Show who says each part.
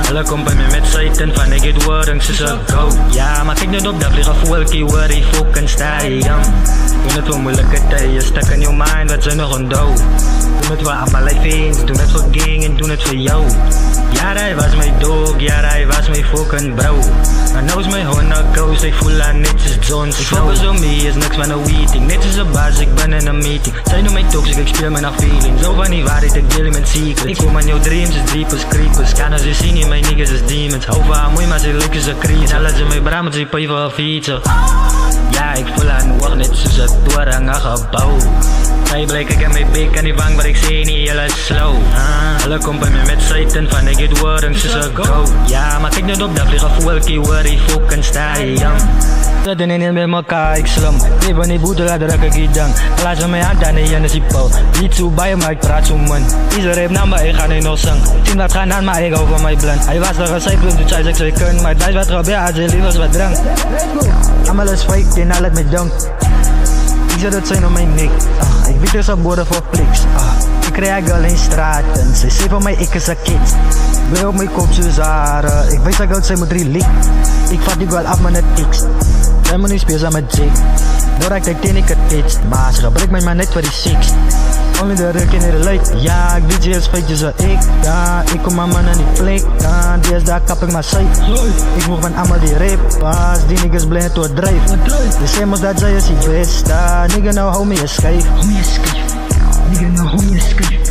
Speaker 1: Hulle kom by my met Satan van ek het wording soos a goat. Ja, maar kyk net op, daar vlieg 'n voeltjie oor die fucking stadium. Doen het vir moeilike tye, stuk in jou mind wat sy nog onthou. Doen het vir allemaal like vriends, doen het vir gang en doen het vir jou. Ja, hij was my dog, ja, hij was my fucking bro. En nou is my honda ghost, ik voel aan net als John Snow. Focus on me is niks van een meeting, net als een baas, ik ben in een meeting. Zij noemen mij toxic, ik speel met een feeling. Zo van die waarheid, ik deel met secrets. Ik kom aan jouw dreams, is deepest creepers. Kan als je zien, je mijn niggas is demons. Hou van haar mooi, maar ze lijken ze creeps. En laat ze mij brammen, ze pay voor een fietsen. Ja, ik voel aan wacht net zoals het doorhang aan gebouw. Zij blijkt ik aan mijn bek en die bang, maar ik zie niet heel slow. Hulle kom by my met Satan van ek het wording soos a goat. Ja, maar kyk net op, daar vlieg 'n voeltjie oor die fucking stadium. Dat en in met mekaar, ik slum. Even die boete laat ik het dang. Laat ze mij aan dan en is die pauw. Niet zo bij maar ik praat zo man. Is er even maar ik ga niet nog zang. Tien wat gaan aan, maar ik hou van mijn blend. Hij was er gecycled, dus hij zegt ze kunnen. Maar dat is wat gebeurt als je liever wat drank. Allemaal is fake en al het met dank. Ik zet het zijn op mijn nek. Ik weet dus op borden voor fliks. Ik krijg alleen straten. Ze zei van mij ik is een kind. Wil op mijn kop zoals haar. Ik weet dat zij moet reliek. Ik vat die wel af met het tiks. Zij moet niet spelen met Jake. Doordat ik denk ik het iets. Maar ze gebruikt mij maar net voor die six. Only de ruk in de light. Ja, ik weet je is feitjes als ik. Ja, ik kom aan man aan die plek. Ja, die is daar kap ik maar safe. Ik moeg van allemaal die rape. Die niggas blind door drijf. De same dat zij is die best. Nigga nou hou me je schijf. Nigga nou hou me je schijf.